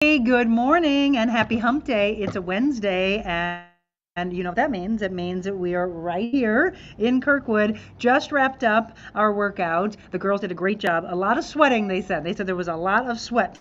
Hey, good morning and happy hump day. It's a Wednesday and you know what that means? It means that we are right here in Kirkwood, just wrapped up our workout. The girls did a great job. A lot of sweating, they said. They said there was a lot of sweat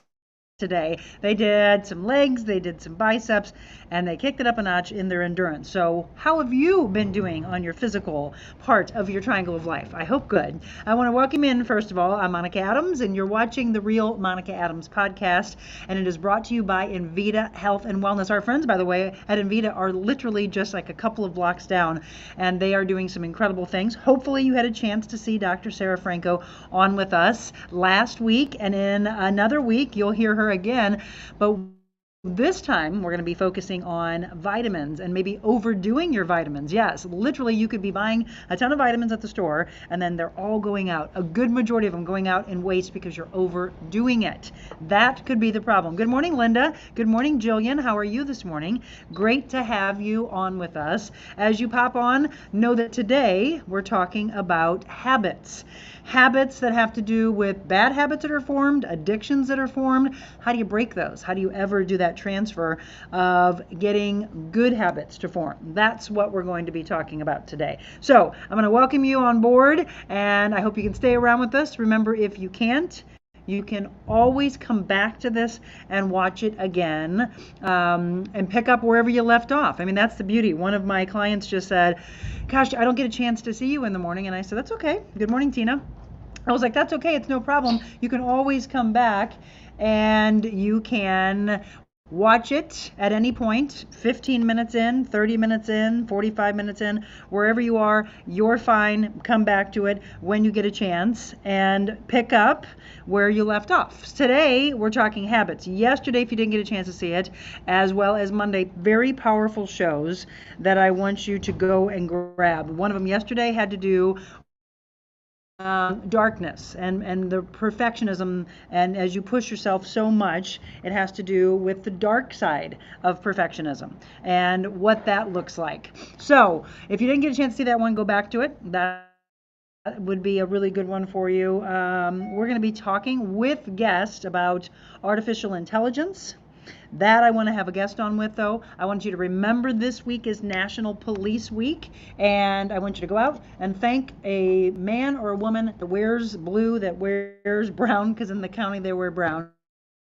today. They did some legs, they did some biceps, and they kicked it up a notch in their endurance. So, how have you been doing on your physical part of your triangle of life? I hope good. I want to welcome in, first of all, I'm Monica Adams, and you're watching the Real Monica Adams podcast, and it is brought to you by Invita Health and Wellness. Our friends, by the way, at Invita are literally just like a couple of blocks down, and they are doing some incredible things. Hopefully, you had a chance to see Dr. Sarah Franco on with us last week, and in another week, you'll hear her again. But this time, we're going to be focusing on vitamins and maybe overdoing your vitamins. Yes, literally, you could be buying a ton of vitamins at the store and then they're all going out. A good majority of them going out in waste because you're overdoing it. That could be the problem. Good morning, Linda. Good morning, Jillian. How are you this morning? Great to have you on with us. As you pop on, know that today we're talking about habits. Habits that have to do with bad habits that are formed, addictions that are formed. How do you break those? How do you ever do that transfer of getting good habits to form? That's what we're going to be talking about today. So I'm going to welcome you on board, and I hope you can stay around with us. Remember, if you can't, you can always come back to this and watch it again, and pick up wherever you left off. I mean, that's the beauty. One of my clients just said, gosh, I don't get a chance to see you in the morning. And I said, that's okay. Good morning, Tina. I was like, that's okay. It's no problem. You can always come back and you can watch it at any point, 15 minutes in, 30 minutes in, 45 minutes in, wherever you are, you're fine. Come back to it when you get a chance and pick up where you left off. Today, we're talking habits. Yesterday, if you didn't get a chance to see it, as well as Monday, very powerful shows that I want you to go and grab. One of them yesterday had to do darkness and the perfectionism, and as you push yourself so much, it has to do with the dark side of perfectionism and what that looks like. So if you didn't get a chance to see that one, go back to it. That would be a really good one for you. We're going to be talking with guests about artificial intelligence. That I want to have a guest on with, though. I want you to remember this week is National Police Week, and I want you to go out and thank a man or a woman that wears blue, that wears brown, because in the county they wear brown.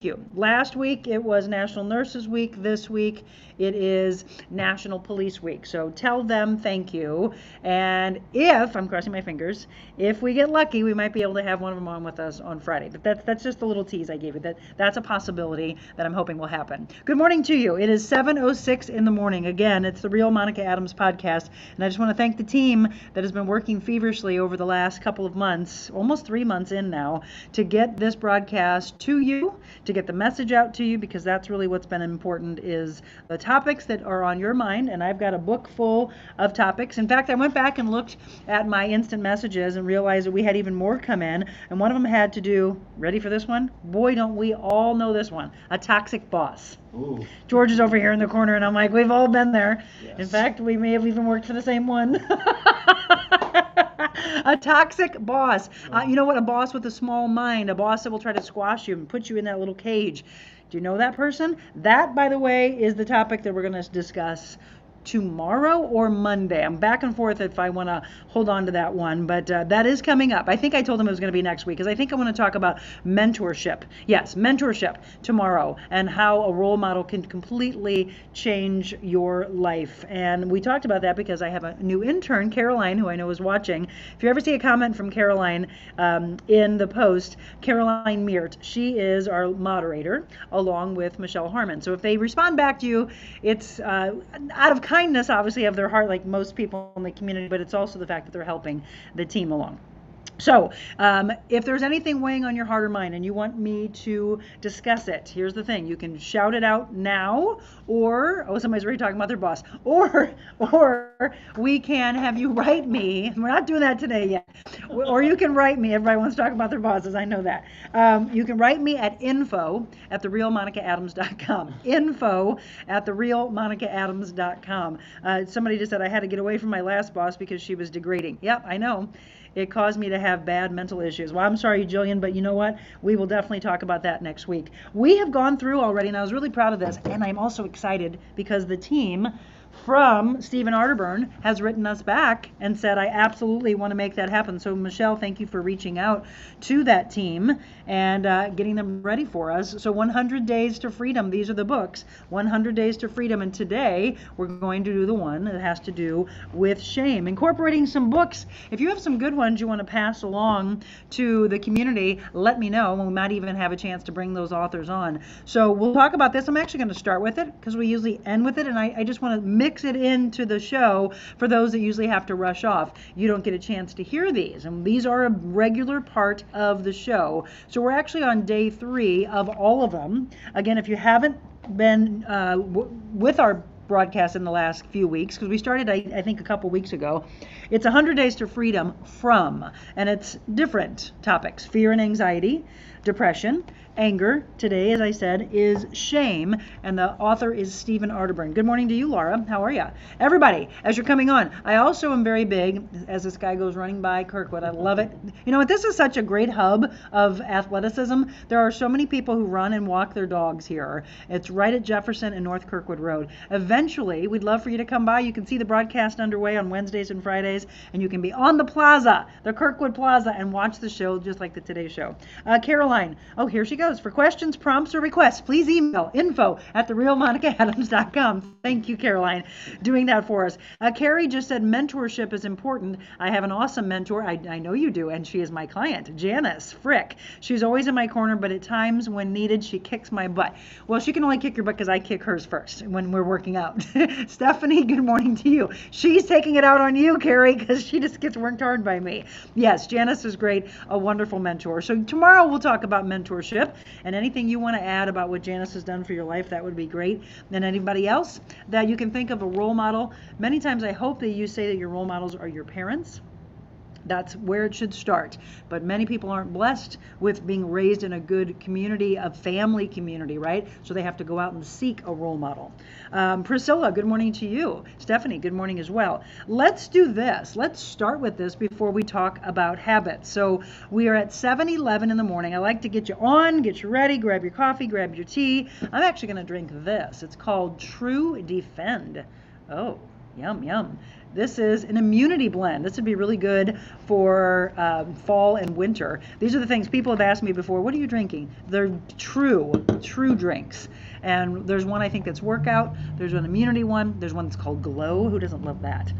You. Last week it was National Nurses Week. This week it is National Police Week. So tell them thank you. And if, I'm crossing my fingers, if we get lucky, we might be able to have one of them on with us on Friday. But that's just a little tease I gave you. That's a possibility that I'm hoping will happen. Good morning to you. It is 7:06 in the morning. Again, it's the Real Monica Adams podcast. And I just want to thank the team that has been working feverishly over the last couple of months, almost 3 months in now, to get this broadcast to you, to get the message out to you, because that's really what's been important, is the topics that are on your mind. And I've got a book full of topics. In fact, I went back and looked at my instant messages and realized that we had even more come in, and one of them had to do, ready for this one? Boy, don't we all know this one. A toxic boss. Ooh. George is over here in the corner, and I'm like, we've all been there. Yes. In fact, we may have even worked for the same one. A toxic boss. You know what? A boss with a small mind, a boss that will try to squash you and put you in that little cage. Do you know that person? That, by the way, is the topic that we're going to discuss tomorrow or Monday. I'm back and forth if I want to hold on to that one, but that is coming up. I think I told them it was going to be next week, because I think I want to talk about mentorship. Yes, mentorship tomorrow, and how a role model can completely change your life. And we talked about that because I have a new intern, Caroline, who I know is watching. If you ever see a comment from Caroline in the post, Caroline Meert, she is our moderator along with Michelle Harmon. So if they respond back to you, it's out of kindness, obviously, of their heart, like most people in the community, but it's also the fact that they're helping the team along. So if there's anything weighing on your heart or mind and you want me to discuss it, here's the thing. You can shout it out now, or, oh, somebody's already talking about their boss, or we can have you write me. We're not doing that today yet. Or you can write me. Everybody wants to talk about their bosses. I know that. You can write me at info@therealmonicaadams.com. Info@therealmonicaadams.com. Somebody just said I had to get away from my last boss because she was degrading. Yep, I know. It caused me to have bad mental issues. Well, I'm sorry, Jillian, but you know what? We will definitely talk about that next week. We have gone through already, and I was really proud of this, and I'm also excited because the team from Stephen Arterburn has written us back and said, I absolutely want to make that happen. So Michelle, thank you for reaching out to that team and getting them ready for us. So 100 Days to Freedom, these are the books, 100 Days to Freedom. And today we're going to do the one that has to do with shame, incorporating some books. If you have some good ones you want to pass along to the community, let me know. We might even have a chance to bring those authors on. So we'll talk about this. I'm actually going to start with it because we usually end with it, and I just want to mix it into the show for those that usually have to rush off. You don't get a chance to hear these, and these are a regular part of the show. So we're actually on day 3 of all of them. Again, if you haven't been with our broadcast in the last few weeks, because we started I think a couple weeks ago, it's 100 Days to Freedom from, and it's different topics: fear and anxiety, depression, anger. Today, as I said, is shame, and the author is Stephen Arterburn. Good morning to you, Laura. How are you? Everybody, as you're coming on, I also am very big, as this guy goes running by Kirkwood. I love it. You know what? This is such a great hub of athleticism. There are so many people who run and walk their dogs here. It's right at Jefferson and North Kirkwood Road. Eventually, we'd love for you to come by. You can see the broadcast underway on Wednesdays and Fridays, and you can be on the plaza, the Kirkwood Plaza, and watch the show just like the Today Show. Caroline, oh, here she goes. For questions, prompts, or requests, please email info@therealmonicaadams.com. Thank you, Caroline, doing that for us. Carrie just said mentorship is important. I have an awesome mentor. I know you do, and she is my client, Janice Frick. She's always in my corner, but at times when needed, she kicks my butt. Well, she can only kick your butt because I kick hers first when we're working out. Stephanie, good morning to you. She's taking it out on you, Carrie, because she just gets worked hard by me. Yes, Janice is great, a wonderful mentor. So tomorrow we'll talk about mentorship. And anything you want to add about what Janice has done for your life, that would be great. And anybody else that you can think of a role model. Many times I hope that you say that your role models are your parents. That's where it should start. But many people aren't blessed with being raised in a good community, a family community, right? So they have to go out and seek a role model. Priscilla, good morning to you. Stephanie, good morning as well. Let's do this. Let's start with this before we talk about habits. So we are at 7:11 in the morning. I like to get you on, get you ready, grab your coffee, grab your tea. I'm actually going to drink this. It's called True Defend. Oh, yum, yum. This is an immunity blend. This would be really good for fall and winter. These are the things people have asked me before, what are you drinking? They're true drinks. And there's one I think that's workout. There's an immunity one. There's one that's called Glow. Who doesn't love that?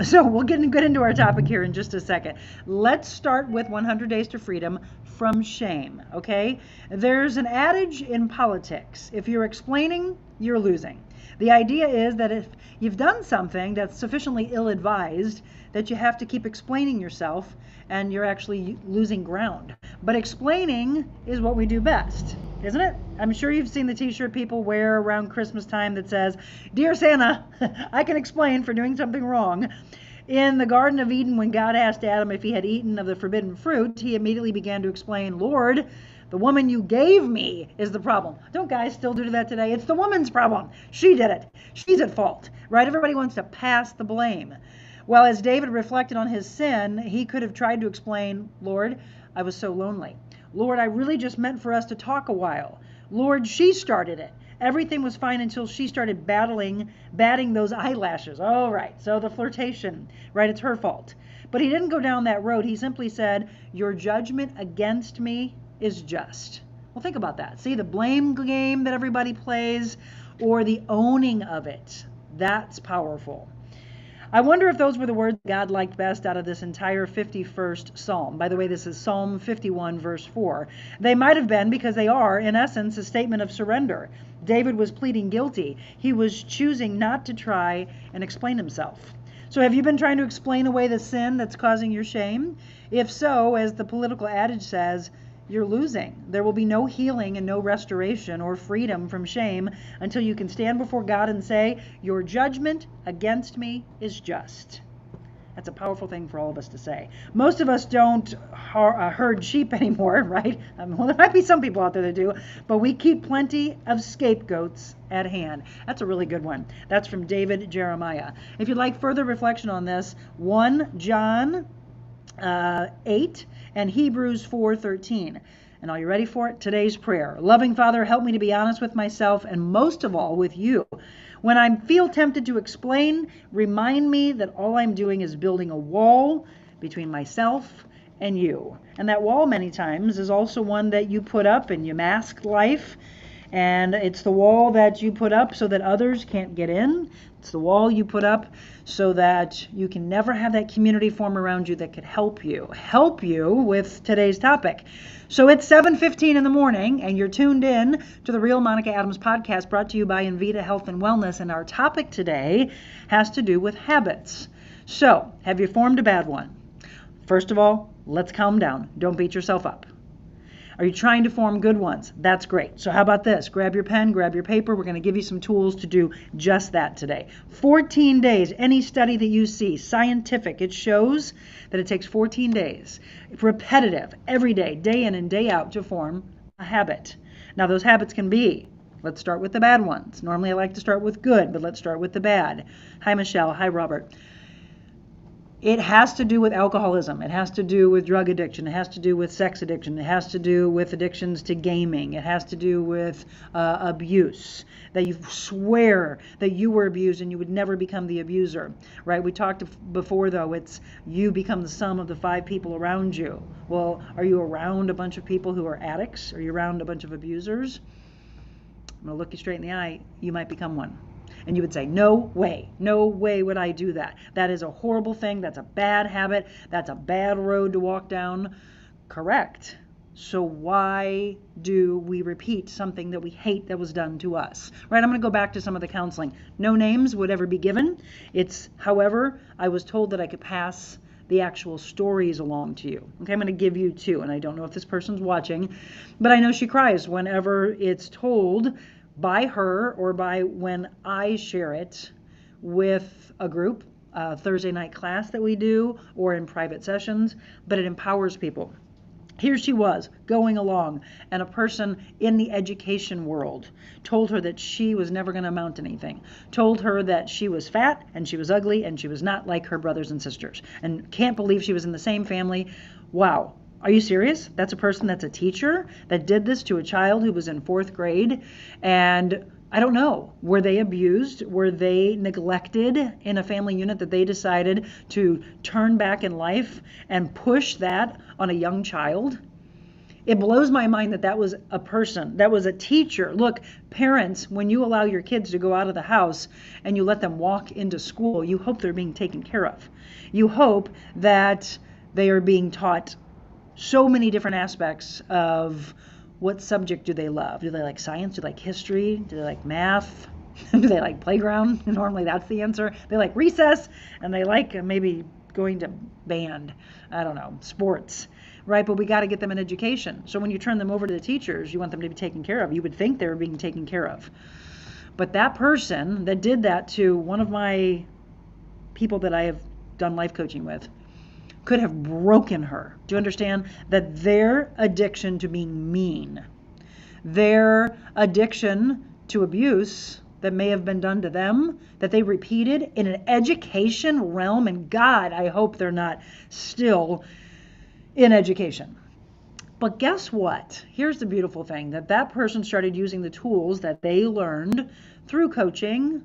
So we'll get into our topic here in just a second. Let's start with 100 Days to Freedom from shame, okay? There's an adage in politics. If you're explaining, you're losing. The idea is that if you've done something that's sufficiently ill-advised, that you have to keep explaining yourself and you're actually losing ground. But explaining is what we do best, isn't it? I'm sure you've seen the t-shirt people wear around Christmas time that says, Dear Santa, I can explain for doing something wrong. In the Garden of Eden, when God asked Adam if he had eaten of the forbidden fruit, he immediately began to explain, Lord, the woman you gave me is the problem. Don't guys still do that today? It's the woman's problem. She did it. She's at fault, right? Everybody wants to pass the blame. Well, as David reflected on his sin, he could have tried to explain, Lord, I was so lonely. Lord, I really just meant for us to talk a while. Lord, she started it. Everything was fine until she started batting those eyelashes. Oh, right. So the flirtation, right? It's her fault. But he didn't go down that road. He simply said, your judgment against me is just. Well, think about that. See, the blame game that everybody plays or the owning of it. That's powerful. I wonder if those were the words God liked best out of this entire 51st Psalm. By the way, this is Psalm 51, verse 4. They might have been, because they are, in essence, a statement of surrender. David was pleading guilty. He was choosing not to try and explain himself. So have you been trying to explain away the sin that's causing your shame? If so, as the political adage says, you're losing. There will be no healing and no restoration or freedom from shame until you can stand before God and say, your judgment against me is just. That's a powerful thing for all of us to say. Most of us don't herd sheep anymore, right? Well, there might be some people out there that do, but we keep plenty of scapegoats at hand. That's a really good one. That's from David Jeremiah. If you'd like further reflection on this, 1 John 8 and Hebrews 4:13. And are you ready for it? Today's prayer. Loving Father, help me to be honest with myself and most of all with you. When I feel tempted to explain, remind me that all I'm doing is building a wall between myself and you. And that wall many times is also one that you put up and you mask life. And it's the wall that you put up so that others can't get in. It's the wall you put up so that you can never have that community form around you that could help you with today's topic. So it's 7:15 in the morning and you're tuned in to the Real Monica Adams podcast brought to you by Invita Health and Wellness. And our topic today has to do with habits. So have you formed a bad one? First of all, let's calm down. Don't beat yourself up. Are you trying to form good ones? That's great. So how about this? Grab your pen, grab your paper. We're going to give you some tools to do just that today. 14 days. Any study that you see, scientific, it shows that it takes 14 days, repetitive, every day in and day out, to form a habit. Now those habits can be, let's start with the bad ones. Normally I like to start with good, but let's start with the bad. Hi, Michelle. Hi, Robert. It has to do with alcoholism. It has to do with drug addiction. It has to do with sex addiction. It has to do with addictions to gaming. It has to do with abuse, that you swear that you were abused and you would never become the abuser, right? We talked before, though, it's you become the sum of the 5 people around you. Well, are you around a bunch of people who are addicts? Are you around a bunch of abusers? I'm going to look you straight in the eye. You might become one. And you would say, no way would I do that. That is a horrible thing. That's a bad habit. That's a bad road to walk down. Correct. So why do we repeat something that we hate that was done to us? Right, I'm going to go back to some of the counseling. No names would ever be given. It's, however, I was told that I could pass the actual stories along to you. Okay, I'm going to give you 2, and I don't know if this person's watching, but I know she cries whenever it's told by her or by when I share it with a group, a Thursday night class that we do, or in private sessions, but it empowers people. Here she was going along, and a person in the education world told her that she was never going to amount to anything, told her that she was fat and she was ugly and she was not like her brothers and sisters, and can't believe she was in the same family. Wow. Are you serious? That's a person that's a teacher that did this to a child who was in 4th grade. And I don't know, were they abused? Were they neglected in a family unit that they decided to turn back in life and push that on a young child? It blows my mind that that was a person, that was a teacher. Look, parents, when you allow your kids to go out of the house and you let them walk into school, you hope they're being taken care of. You hope that they are being taught so many different aspects of what subject do they love. Do they like science? Do they like history? Do they like math? Do they like playground? Normally that's the answer. They like recess, and they like maybe going to band. I don't know, sports, right? But we got to get them an education. So when you turn them over to the teachers, you want them to be taken care of. You would think they were being taken care of. But that person that did that to one of my people that I have done life coaching with could have broken her. Do you understand that their addiction to being mean, their addiction to abuse that may have been done to them, that they repeated in an education realm, and God, I hope they're not still in education. But guess what? Here's the beautiful thing, that person started using the tools that they learned through coaching,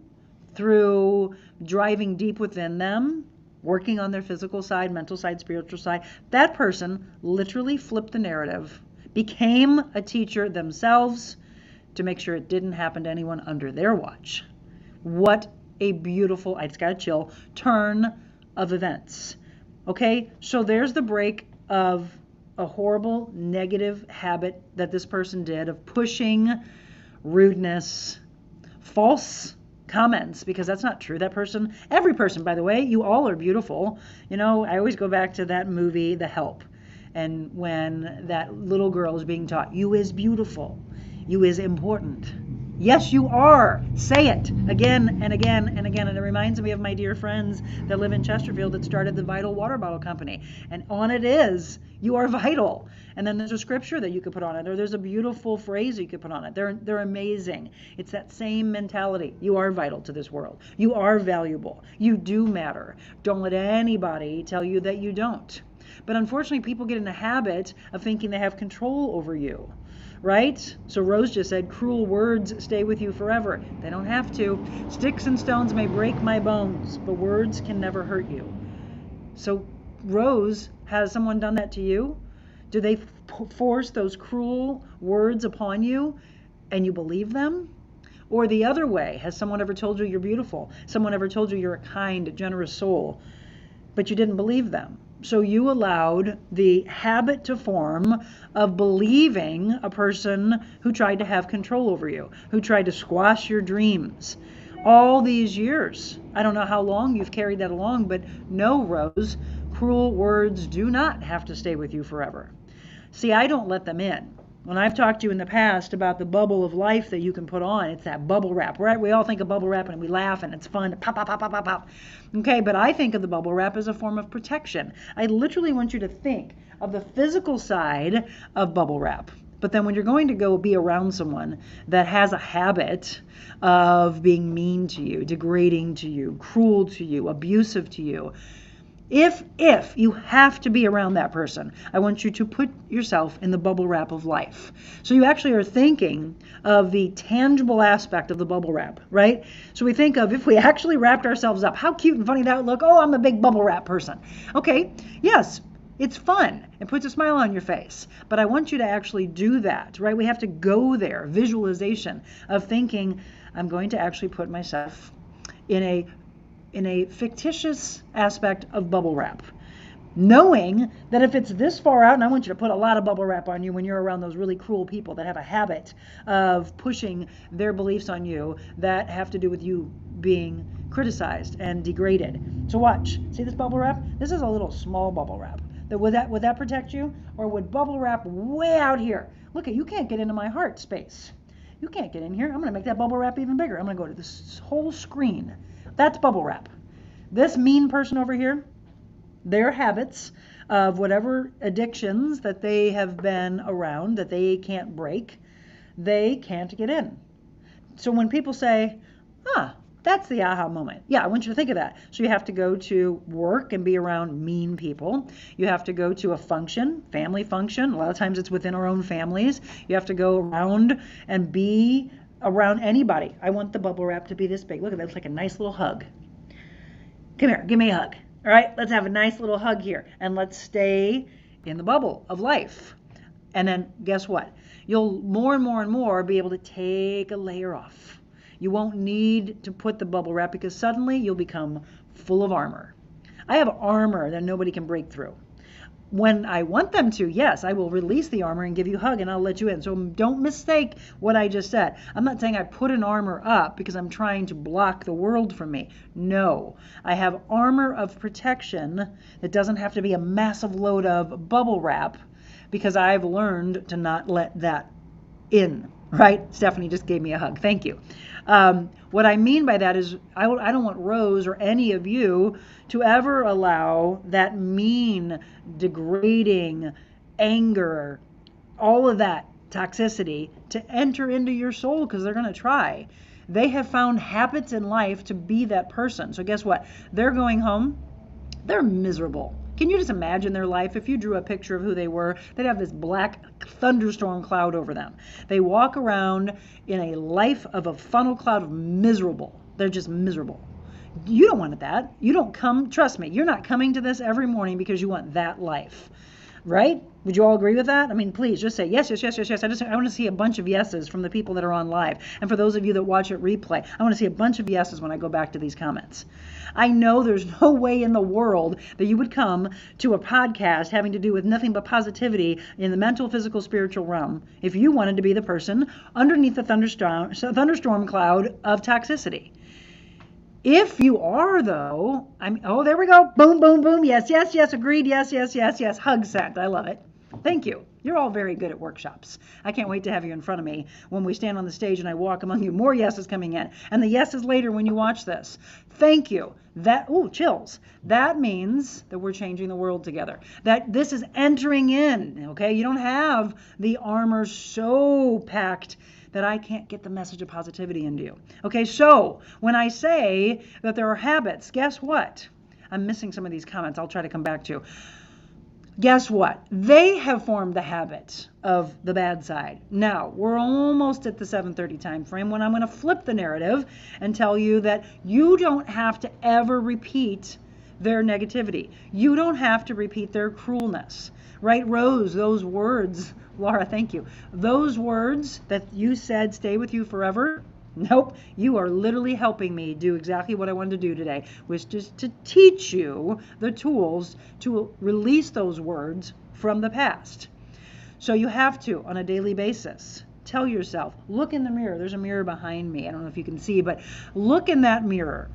through driving deep within them, working on their physical side, mental side, spiritual side. That person literally flipped the narrative, became a teacher themselves to make sure it didn't happen to anyone under their watch. What a beautiful, I just got a chill, turn of events. Okay, so there's the break of a horrible negative habit that this person did of pushing, rudeness, false comments, because that's not true. That person, every person, by the way, you all are beautiful. You know, I always go back to that movie, The Help, and when that little girl is being taught, you is beautiful, you is important. Yes, you are. Say it again and again and again. And it reminds me of my dear friends that live in Chesterfield that started the Vital Water Bottle Company. And on it is, you are vital. And then there's a scripture that you could put on it, or there's a beautiful phrase you could put on it. They're amazing. It's that same mentality. You are vital to this world. You are valuable. You do matter. Don't let anybody tell you that you don't. But unfortunately, people get in the habit of thinking they have control over you, right? So Rose just said, cruel words stay with you forever. They don't have to. Sticks and stones may break my bones, but words can never hurt you. So Rose, has someone done that to you? Do they force those cruel words upon you and you believe them? Or the other way, has someone ever told you you're beautiful? Someone ever told you you're a kind, generous soul, but you didn't believe them? So you allowed the habit to form of believing a person who tried to have control over you, who tried to squash your dreams. All these years, I don't know how long you've carried that along, but no, Rose, cruel words do not have to stay with you forever. See, I don't let them in. When I've talked to you in the past about the bubble of life that you can put on, it's that bubble wrap, right? We all think of bubble wrap and we laugh and it's fun. Pop, pop, pop, pop, pop, pop. Okay, but I think of the bubble wrap as a form of protection. I literally want you to think of the physical side of bubble wrap. But then when you're going to go be around someone that has a habit of being mean to you, degrading to you, cruel to you, abusive to you, if you have to be around that person, I want you to put yourself in the bubble wrap of life. So you actually are thinking of the tangible aspect of the bubble wrap, right? So we think of if we actually wrapped ourselves up, how cute and funny that would look. Oh, I'm a big bubble wrap person. Okay, yes, it's fun. It puts a smile on your face. But I want you to actually do that, right? We have to go there, visualization of thinking, I'm going to actually put myself in a fictitious aspect of bubble wrap, knowing that if it's this far out, and I want you to put a lot of bubble wrap on you when you're around those really cruel people that have a habit of pushing their beliefs on you that have to do with you being criticized and degraded. So watch, see this bubble wrap? This is a little small bubble wrap. Would that protect you? Or would bubble wrap way out here? Look, you can't get into my heart space. You can't get in here. I'm going to make that bubble wrap even bigger. I'm going to go to this whole screen. That's bubble wrap. This mean person over here, their habits of whatever addictions that they have been around that they can't break, they can't get in. So when people say, that's the aha moment. Yeah, I want you to think of that. So you have to go to work and be around mean people. You have to go to a function, family function. A lot of times it's within our own families. You have to go around and be around anybody. I want the bubble wrap to be this big. Look at that. It's like a nice little hug. Come here. Give me a hug. All right. Let's have a nice little hug here. And let's stay in the bubble of life. And then guess what? You'll more and more and more be able to take a layer off. You won't need to put the bubble wrap because suddenly you'll become full of armor. I have armor that nobody can break through. When I want them to, yes, I will release the armor and give you a hug and I'll let you in. So don't mistake what I just said. I'm not saying I put an armor up because I'm trying to block the world from me. No, I have armor of protection that doesn't have to be a massive load of bubble wrap because I've learned to not let that in, right? Stephanie just gave me a hug. Thank you. What I mean by that is I don't want Rose or any of you to ever allow that mean, degrading, anger, all of that toxicity to enter into your soul because they're going to try. They have found habits in life to be that person. So guess what? They're going home. They're miserable. Can you just imagine their life? If you drew a picture of who they were, they'd have this black thunderstorm cloud over them. They walk around in a life of a funnel cloud of miserable. They're just miserable. You don't want that. You don't come, trust me, you're not coming to this every morning because you want that life, right? Would you all agree with that? I mean, please just say yes, yes, yes, yes, yes. I want to see a bunch of yeses from the people that are on live. And for those of you that watch it replay, I want to see a bunch of yeses when I go back to these comments. I know there's no way in the world that you would come to a podcast having to do with nothing but positivity in the mental, physical, spiritual realm if you wanted to be the person underneath the thunderstorm cloud of toxicity. If you are, though, there we go. Boom, boom, boom. Yes, yes, yes. Agreed. Yes, yes, yes, yes. Hug sent. I love it. Thank you. You're all very good at workshops. I can't wait to have you in front of me when we stand on the stage and I walk among you. More yeses coming in. And the yeses later when you watch this. Thank you. Chills. That means that we're changing the world together. That this is entering in, okay? You don't have the armor so packed that I can't get the message of positivity into you. Okay, so when I say that there are habits, guess what? I'm missing some of these comments. I'll try to come back to. guess what? They have formed the habit of the bad side. Now, we're almost at the 7:30 time frame when I'm going to flip the narrative and tell you that you don't have to ever repeat their negativity. You don't have to repeat their cruelness. Right, Rose, those words, Laura, thank you. Those words that you said stay with you forever. Nope, you are literally helping me do exactly what I wanted to do today, which is to teach you the tools to release those words from the past. So you have to, on a daily basis, tell yourself, look in the mirror. There's a mirror behind me. I don't know if you can see, but look in that mirror.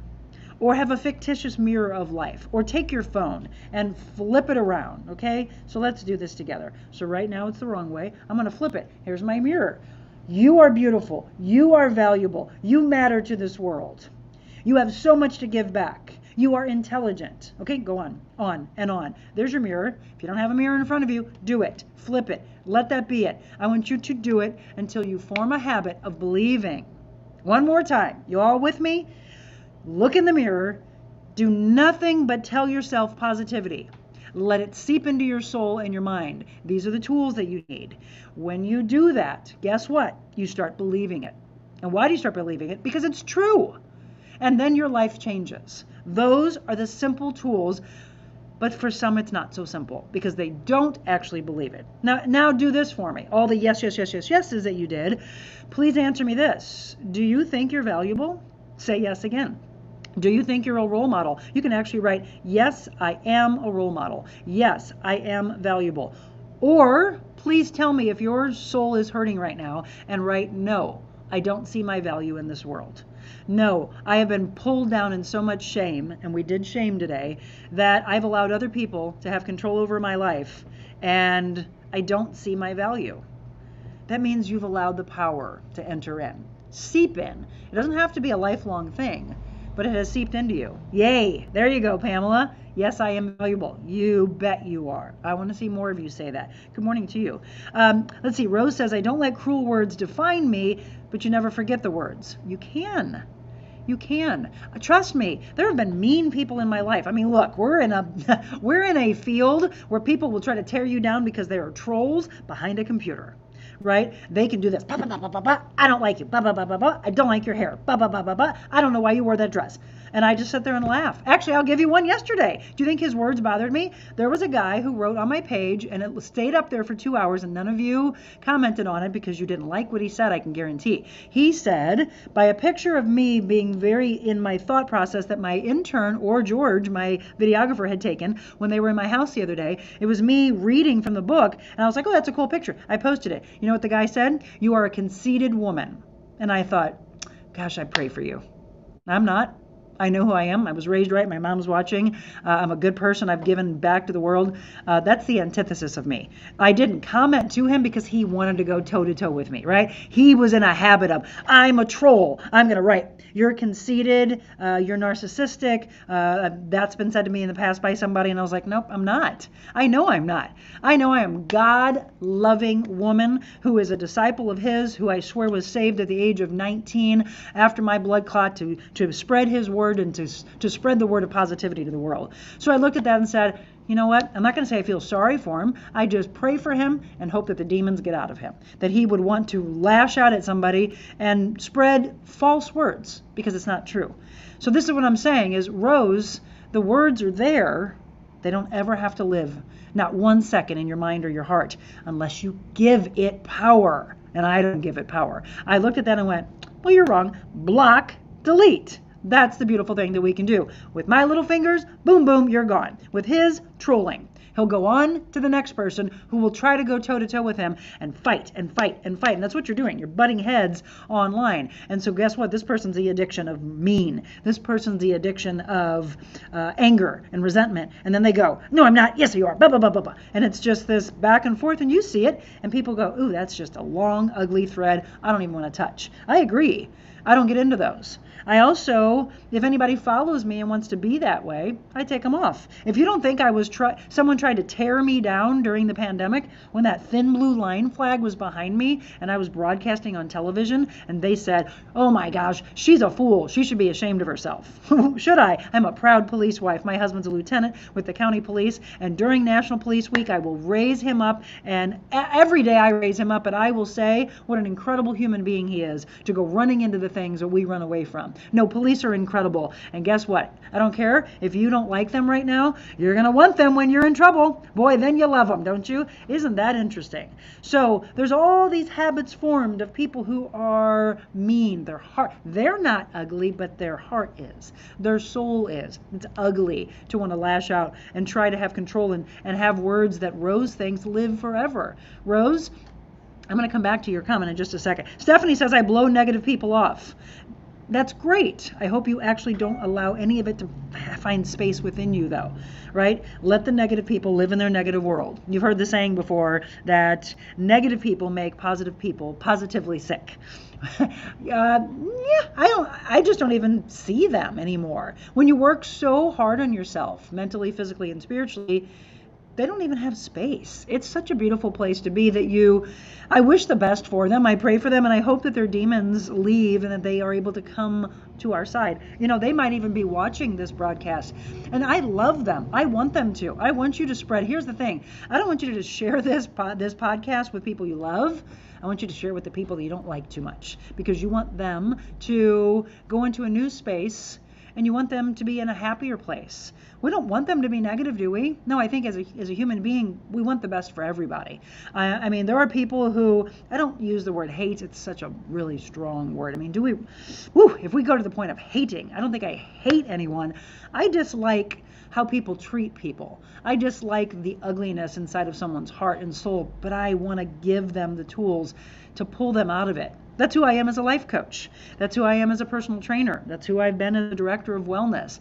Or have a fictitious mirror of life. Or take your phone and flip it around, okay? So let's do this together. So right now it's the wrong way. I'm going to flip it. Here's my mirror. You are beautiful. You are valuable. You matter to this world. You have so much to give back. You are intelligent. Okay, go on, and on. There's your mirror. If you don't have a mirror in front of you, do it. Flip it. Let that be it. I want you to do it until you form a habit of believing. One more time. You all with me? Look in the mirror. Do nothing but tell yourself positivity. Let it seep into your soul and your mind. These are the tools that you need. When you do that, guess what? You start believing it. And why do you start believing it? Because it's true. And then your life changes. Those are the simple tools, but for some it's not so simple because they don't actually believe it. Now do this for me. All the yes, yes, yes, yes, yeses that you did, please answer me this. Do you think you're valuable? Say yes again. Do you think you're a role model? You can actually write, yes, I am a role model. Yes, I am valuable. Or please tell me if your soul is hurting right now and write, no, I don't see my value in this world. No, I have been pulled down in so much shame, and we did shame today, that I've allowed other people to have control over my life, and I don't see my value. That means you've allowed the power to enter in, seep in. It doesn't have to be a lifelong thing, but it has seeped into you. Yay! There you go, Pamela. Yes, I am valuable. You bet you are. I want to see more of you say that. Good morning to you. Let's see. Rose says, I don't let cruel words define me, but you never forget the words. You can. You can. Trust me, there have been mean people in my life. I mean, look, we're in a field where people will try to tear you down because they are trolls behind a computer. Right? They can do this. Bah, bah, bah, bah, bah, bah. I don't like you. Bah, bah, bah, bah, bah. I don't like your hair. Bah, bah, bah, bah, bah. I don't know why you wore that dress. And I just sit there and laugh. Actually, I'll give you one yesterday. Do you think his words bothered me? There was a guy who wrote on my page, and it stayed up there for 2 hours, and none of you commented on it because you didn't like what he said, I can guarantee. He said, by a picture of me being very in my thought process that my intern or George, my videographer, had taken when they were in my house the other day, it was me reading from the book, and I was like, oh, that's a cool picture. I posted it. You know what the guy said? You are a conceited woman. And I thought, gosh, I pray for you. I'm not. I know who I am. I was raised right. My mom's watching. I'm a good person. I've given back to the world. That's the antithesis of me. I didn't comment to him because he wanted to go toe-to-toe with me, right? He was in a habit of, I'm a troll. I'm going to write, you're conceited, you're narcissistic. That's been said to me in the past by somebody, and I was like, nope, I'm not. I know I'm not. I know I am a God-loving woman who is a disciple of his, who I swear was saved at the age of 19 after my blood clot to spread his word and to spread the word of positivity to the world. So I looked at that and said, you know what? I'm not going to say I feel sorry for him. I just pray for him and hope that the demons get out of him. That he would want to lash out at somebody and spread false words because it's not true. So this is what I'm saying is, Rose, the words are there. They don't ever have to live, not 1 second in your mind or your heart, unless you give it power. And I don't give it power. I looked at that and went, well, you're wrong. Block, delete. That's the beautiful thing that we can do. With my little fingers, boom, boom, you're gone. With his, trolling. He'll go on to the next person who will try to go toe-to-toe with him and fight and fight and fight. And that's what you're doing. You're butting heads online. And so guess what? This person's the addiction of mean. This person's the addiction of anger and resentment. And then they go, no, I'm not. Yes, you are. Blah, blah, blah, blah, blah. And it's just this back and forth, and you see it. And people go, ooh, that's just a long, ugly thread I don't even want to touch. I agree. I don't get into those. I also, if anybody follows me and wants to be that way, I take them off. If you don't think someone tried to tear me down during the pandemic when that thin blue line flag was behind me and I was broadcasting on television and they said, oh my gosh, she's a fool. She should be ashamed of herself. Should I? I'm a proud police wife. My husband's a lieutenant with the county police, and during National Police Week, I will raise him up, and every day I raise him up, and I will say what an incredible human being he is to go running into the things that we run away from. No, police are incredible, and guess what? I don't care if you don't like them right now. You're going to want them when you're in trouble. Boy, then you love them, don't you? Isn't that interesting? So there's all these habits formed of people who are mean. They're not ugly, but their heart is. Their soul is. It's ugly to want to lash out and try to have control and have words that Rose thinks live forever. Rose, I'm going to come back to your comment in just a second. Stephanie says, I blow negative people off. That's great. I hope you actually don't allow any of it to find space within you, though, right? Let the negative people live in their negative world. You've heard the saying before that negative people make positive people positively sick. I just don't even see them anymore. When you work so hard on yourself, mentally, physically, and spiritually, they don't even have space. It's such a beautiful place to be that I wish the best for them. I pray for them, and I hope that their demons leave and that they are able to come to our side. They might even be watching this broadcast, and I love them. I want them to. I want you to spread. Here's the thing. I don't want you to just share this podcast with people you love. I want you to share with the people that you don't like too much, because you want them to go into a new space and you want them to be in a happier place. We don't want them to be negative, do we? No, I think as a human being, we want the best for everybody. I mean, there are people who, I don't use the word hate. It's such a really strong word. I mean, if we go to the point of hating, I don't think I hate anyone. I dislike how people treat people. I dislike the ugliness inside of someone's heart and soul, but I want to give them the tools to pull them out of it. That's who I am as a life coach. That's who I am as a personal trainer. That's who I've been as a director of wellness.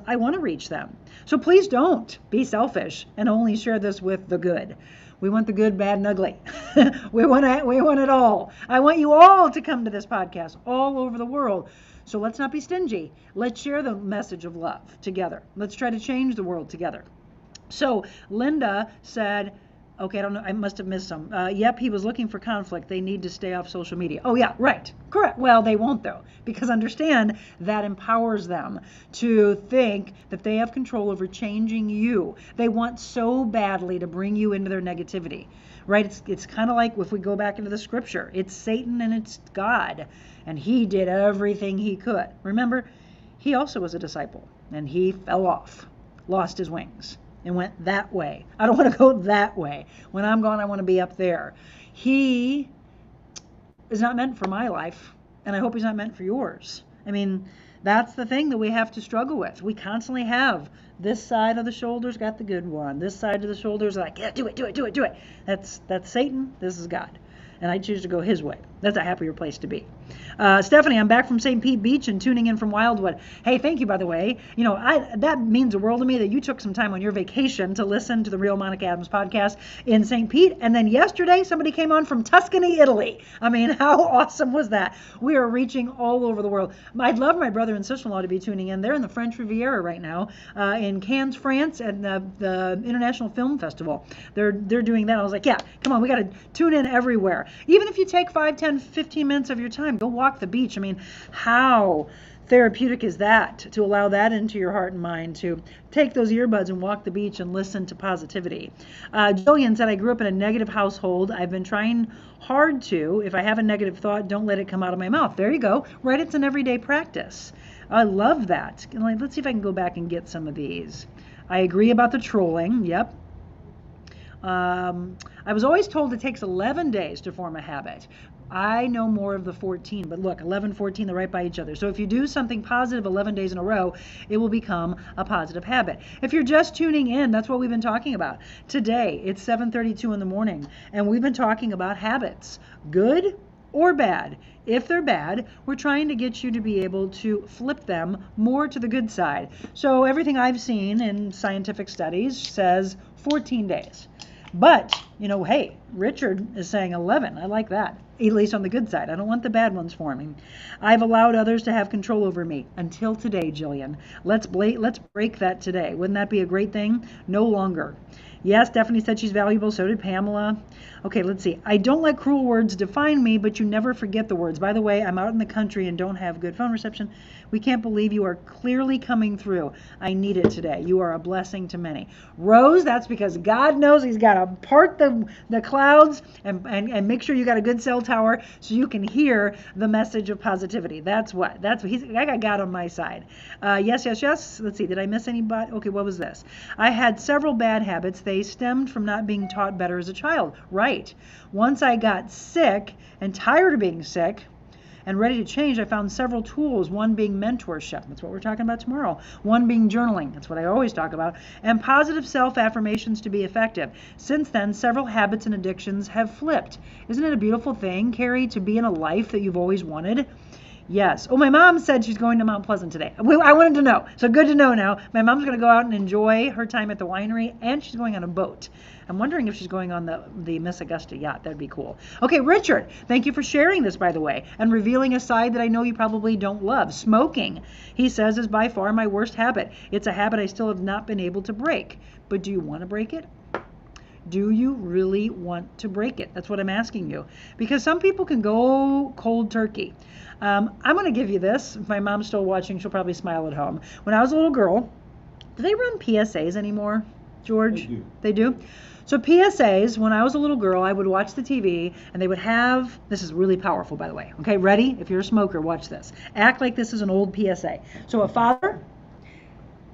I want to reach them. So please don't be selfish and only share this with the good. We want the good, bad, and ugly. We want it all. I want you all to come to this podcast all over the world. So let's not be stingy. Let's share the message of love together. Let's try to change the world together. So Linda said, okay, I don't know, I must have missed some. Yep, he was looking for conflict. They need to stay off social media. Oh yeah, right, correct. Well, they won't though, because understand that empowers them to think that they have control over changing you. They want so badly to bring you into their negativity, right? It's kind of like if we go back into the scripture, it's Satan and it's God, and he did everything he could. Remember, he also was a disciple, and he fell off, lost his wings, and went that way. I don't want to go that way. When I'm gone, I want to be up there. He is not meant for my life, and I hope he's not meant for yours. I mean, that's the thing that we have to struggle with. We constantly have this side of the shoulders got the good one. This side of the shoulders like, yeah, do it. That's Satan. This is God. And I choose to go his way. That's a happier place to be. Stephanie, I'm back from St. Pete Beach and tuning in from Wildwood. Hey, thank you, by the way. That means the world to me that you took some time on your vacation to listen to the Real Monica Adams podcast in St. Pete. And then yesterday, somebody came on from Tuscany, Italy. I mean, how awesome was that? We are reaching all over the world. I'd love my brother and sister-in-law to be tuning in. They're in the French Riviera right now, in Cannes, France, at the International Film Festival. They're doing that. I was like, yeah, come on, we got to tune in everywhere. Even if you take 5, 10, 15 minutes of your time, go walk the beach. I mean, how therapeutic is that to allow that into your heart and mind, to take those earbuds and walk the beach and listen to positivity. Jillian said, I grew up in a negative household. I've been trying hard to, if I have a negative thought, don't let it come out of my mouth. There you go. Right? It's an everyday practice. I love that. Let's see if I can go back and get some of these. I agree about the trolling. Yep. I was always told it takes 11 days to form a habit. I know more of the 14, but look, 11, 14, they're right by each other. So if you do something positive 11 days in a row, it will become a positive habit. If you're just tuning in, that's what we've been talking about. Today, it's 7:32 in the morning, and we've been talking about habits, good or bad. If they're bad, we're trying to get you to be able to flip them more to the good side. So everything I've seen in scientific studies says 14 days. But, hey, Richard is saying 11. I like that. at least on the good side. I don't want the bad ones forming. I've allowed others to have control over me until today, Jillian. Let's break that today. Wouldn't that be a great thing? No longer. Yes, Stephanie said she's valuable. So did Pamela. Okay, let's see. I don't let cruel words define me, but you never forget the words. By the way, I'm out in the country and don't have good phone reception. We can't believe you are clearly coming through. I need it today. You are a blessing to many. Rose, that's because God knows he's got to part the clouds and make sure you got a good cell tower so you can hear the message of positivity. That's what I got God on my side. Yes. Let's see. Did I miss anybody? Okay, what was this? I had several bad habits. They stemmed from not being taught better as a child. Right. Once I got sick and tired of being sick and ready to change, I found several tools, one being mentorship. That's what we're talking about tomorrow. One being journaling. That's what I always talk about. And positive self-affirmations to be effective. Since then, several habits and addictions have flipped. Isn't it a beautiful thing, Carrie, to be in a life that you've always wanted? Yes. Oh, my mom said she's going to Mount Pleasant today. I wanted to know. So good to know now. My mom's going to go out and enjoy her time at the winery, and she's going on a boat. I'm wondering if she's going on the Miss Augusta yacht. That'd be cool. Okay, Richard, thank you for sharing this, by the way, and revealing a side that I know you probably don't love. Smoking, he says, is by far my worst habit. It's a habit I still have not been able to break. But do you want to break it? Do you really want to break it? That's what I'm asking you. Because some people can go cold turkey. I'm going to give you this. If my mom's still watching, she'll probably smile at home. When I was a little girl, do they run PSAs anymore, George? They do? So PSAs, when I was a little girl, I would watch the TV and they would have, this is really powerful, by the way. Okay, ready? If you're a smoker, watch this. Act like this is an old PSA. So a father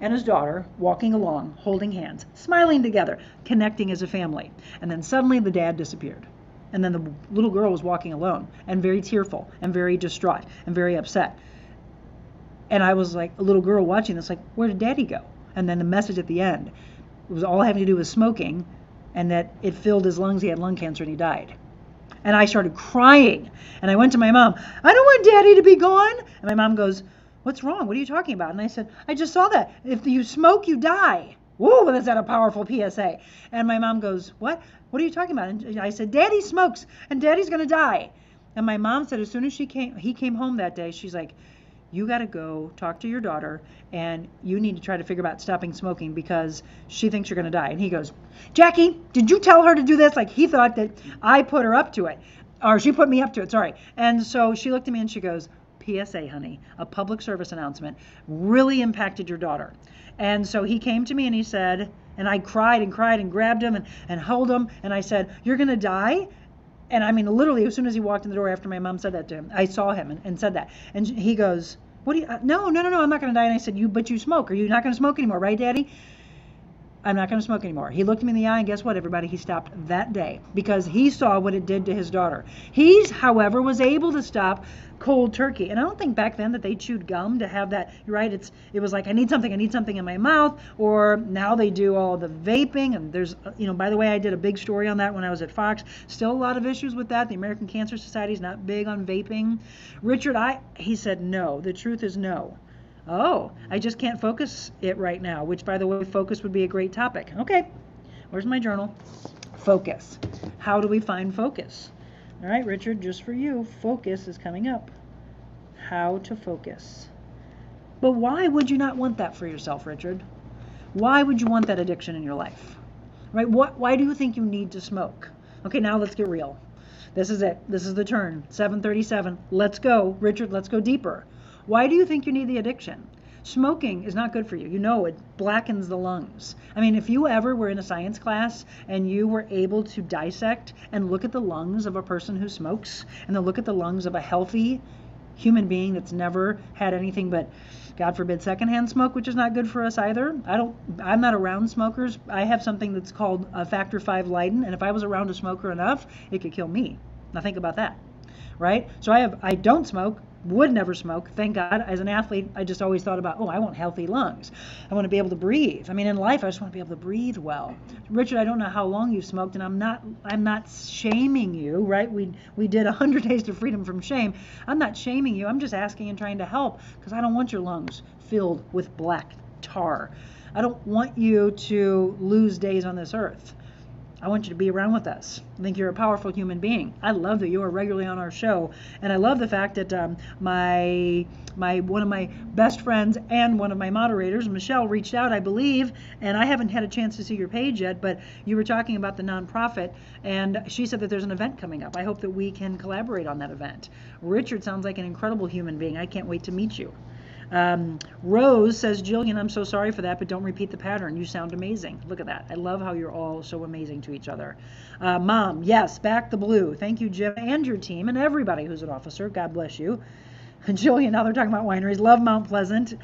and his daughter walking along, holding hands, smiling together, connecting as a family. And then suddenly the dad disappeared. And then the little girl was walking alone and very tearful and very distraught and very upset. And I was like a little girl watching this, like, where did daddy go? And then the message at the end, it was all having to do with smoking and that it filled his lungs. He had lung cancer and he died. And I started crying. And I went to my mom, I don't want daddy to be gone. And my mom goes, what's wrong? What are you talking about? And I said, I just saw that. If you smoke, you die. Whoa, that's that a powerful PSA. And my mom goes, what? What are you talking about? And I said, daddy smokes and daddy's going to die. And my mom said, as soon as he came home that day, she's like, you got to go talk to your daughter and you need to try to figure out stopping smoking because she thinks you're going to die. And he goes, Jackie, did you tell her to do this? Like he thought that I put her up to it, or she put me up to it. Sorry. And so she looked at me and she goes, PSA, honey, a public service announcement really impacted your daughter. And so he came to me and he said, and I cried and grabbed him and held him. And I said, you're going to die? And I mean, literally, as soon as he walked in the door after my mom said that to him, I saw him and said that. And he goes, what do you, no, I'm not going to die. And I said, but you smoke. Are you not going to smoke anymore? Right, Daddy? I'm not going to smoke anymore. He looked me in the eye and guess what, everybody? He stopped that day because he saw what it did to his daughter. He, however, was able to stop cold turkey. And I don't think back then that they chewed gum to have that, right? It was like, I need something in my mouth. Or now they do all the vaping. And there's, by the way, I did a big story on that when I was at Fox. Still a lot of issues with that. The American Cancer Society is not big on vaping. Richard, he said no. The truth is no. Oh, I just can't focus it right now, which, by the way, focus would be a great topic. Okay, where's my journal? Focus. How do we find focus? All right, Richard, just for you, focus is coming up. How to focus. But why would you not want that for yourself, Richard? Why would you want that addiction in your life? Right? Why do you think you need to smoke? Okay, now let's get real. This is it. This is the turn. 7:37. Let's go. Richard, let's go deeper. Why do you think you need the addiction? Smoking is not good for you. You know, it blackens the lungs. I mean, if you ever were in a science class and you were able to dissect and look at the lungs of a person who smokes and then look at the lungs of a healthy human being that's never had anything but, God forbid, secondhand smoke, which is not good for us either. I'm not around smokers. I have something that's called a factor V Leiden, and if I was around a smoker enough, it could kill me. Now think about that, right? So I don't smoke. Would never smoke, thank God. As an athlete, I just always thought about, I want healthy lungs. I want to be able to breathe. I mean, in life, I just want to be able to breathe well. Richard, I don't know how long you've smoked, and I'm not shaming you, right? We did 100 Days to Freedom from Shame. I'm not shaming you. I'm just asking and trying to help because I don't want your lungs filled with black tar. I don't want you to lose days on this earth. I want you to be around with us. I think you're a powerful human being. I love that you are regularly on our show, and I love the fact that my one of my best friends and one of my moderators, Michelle, reached out, I believe, and I haven't had a chance to see your page yet, but you were talking about the nonprofit, and she said that there's an event coming up. I hope that we can collaborate on that event. Richard sounds like an incredible human being. I can't wait to meet you. Rose says, Jillian, I'm so sorry for that, but don't repeat the pattern. You sound amazing. Look at that. I love how you're all so amazing to each other. Mom, yes, back the blue. Thank you, Jim, and your team, and everybody who's an officer. God bless you. Jillian, now they're talking about wineries. Love Mount Pleasant.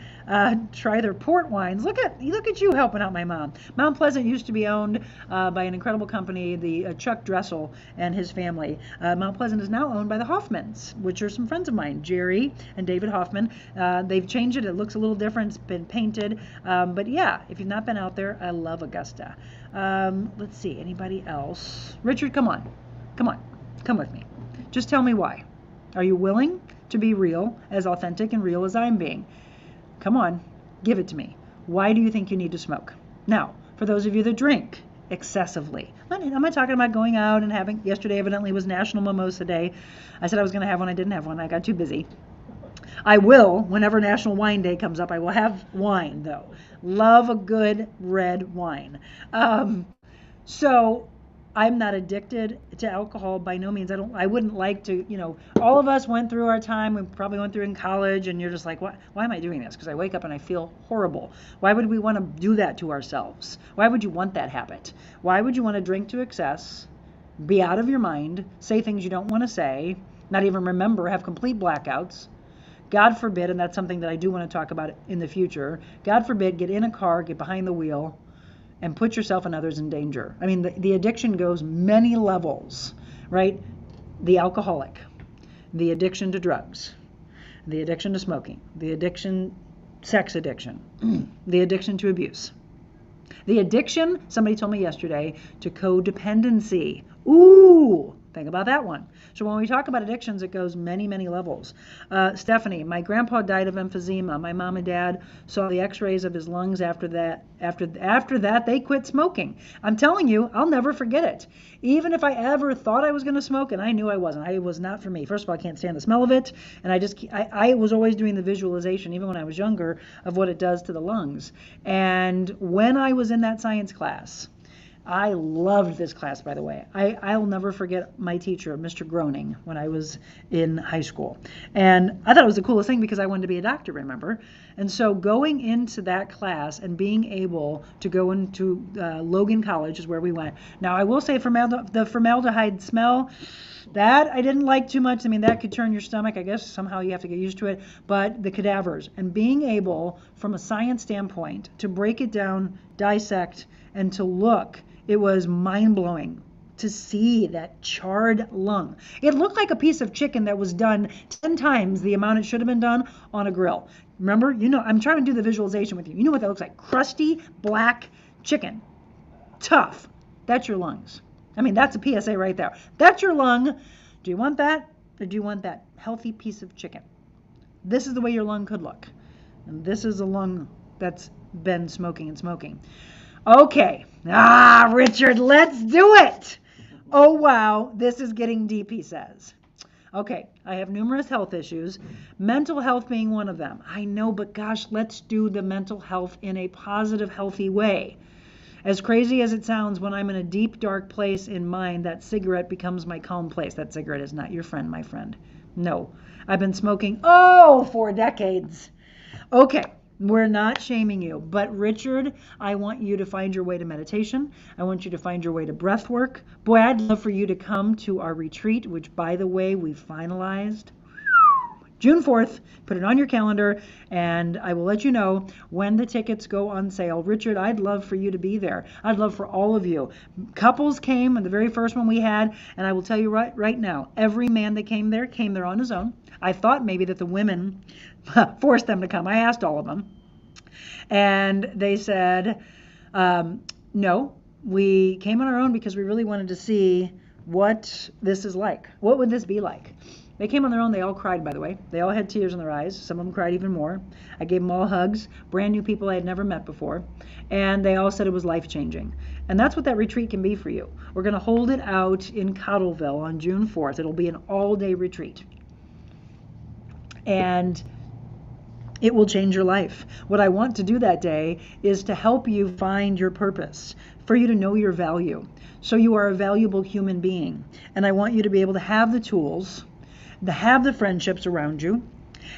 Try their port wines. Look at you helping out my mom. Mount Pleasant used to be owned by an incredible company, the Chuck Dressel and his family. Mount Pleasant is now owned by the Hoffmans, which are some friends of mine, Jerry and David Hoffman. They've changed it. It looks a little different. It's been painted. But yeah, if you've not been out there, I love Augusta. Let's see, anybody else? Richard, come on. Come with me. Just tell me why. Are you willing to be real, as authentic and real as I'm being? Come on, give it to me. Why do you think you need to smoke? Now, for those of you that drink excessively, I'm not talking about going out and having, yesterday evidently was National Mimosa Day. I said I was going to have one, I didn't have one, I got too busy. I will, whenever National Wine Day comes up, I will have wine though. Love a good red wine. So I'm not addicted to alcohol by no means. I wouldn't like to, all of us went through our time. We probably went through in college, and you're just like, why am I doing this? Because I wake up and I feel horrible. Why would we want to do that to ourselves? Why would you want that habit? Why would you want to drink to excess, be out of your mind, say things you don't want to say, not even remember, have complete blackouts? God forbid, and that's something that I do want to talk about in the future, God forbid, get in a car, get behind the wheel, and put yourself and others in danger. I mean, the addiction goes many levels, right? The alcoholic, the addiction to drugs, the addiction to smoking, the sex addiction, the addiction to abuse, the addiction, somebody told me yesterday, to codependency. Ooh, think about that one. So when we talk about addictions, it goes many, many levels. Stephanie, my grandpa died of emphysema. My mom and dad saw the x-rays of his lungs after that. After that, they quit smoking. I'm telling you, I'll never forget it. Even if I ever thought I was going to smoke, and I knew I wasn't. It was not for me. First of all, I can't stand the smell of it. And I was always doing the visualization, even when I was younger, of what it does to the lungs. And when I was in that science class, I loved this class, by the way. I'll never forget my teacher, Mr. Groening, when I was in high school. And I thought it was the coolest thing because I wanted to be a doctor, remember? And so going into that class and being able to go into Logan College is where we went. Now, I will say the formaldehyde smell, that I didn't like too much. I mean, that could turn your stomach. I guess somehow you have to get used to it. But the cadavers and being able, from a science standpoint, to break it down, dissect, and to look, it was mind-blowing to see that charred lung. It looked like a piece of chicken that was done 10 times the amount it should have been done on a grill. Remember, I'm trying to do the visualization with you. You know what that looks like? Crusty, black chicken. Tough. That's your lungs. I mean, that's a PSA right there. That's your lung. Do you want that? Or do you want that healthy piece of chicken? This is the way your lung could look. And this is a lung that's been smoking and smoking. Okay. Richard, let's do it. Oh, wow. This is getting deep, he says. Okay. I have numerous health issues, mental health being one of them. I know, but gosh, let's do the mental health in a positive, healthy way. As crazy as it sounds, when I'm in a deep, dark place in mind, that cigarette becomes my calm place. That cigarette is not your friend, my friend. No. I've been smoking, for decades. Okay. We're not shaming you, but Richard, I want you to find your way to meditation. I want you to find your way to breath work. Boy, I'd love for you to come to our retreat, which, by the way, we finalized June 4th. Put it on your calendar, and I will let you know when the tickets go on sale. Richard, I'd love for you to be there. I'd love for all of you. Couples came in the very first one we had, and I will tell you right now, every man that came there on his own. I thought maybe that the women forced them to come. I asked all of them, and they said, no, we came on our own because we really wanted to see what this is like. What would this be like? They came on their own. They all cried, by the way. They all had tears in their eyes. Some of them cried even more. I gave them all hugs, brand new people I had never met before. And they all said it was life-changing. And that's what that retreat can be for you. We're going to hold it out in Cottleville on June 4th. It'll be an all-day retreat. And it will change your life. What I want to do that day is to help you find your purpose, for you to know your value. So you are a valuable human being. And I want you to be able to have the tools, to have the friendships around you,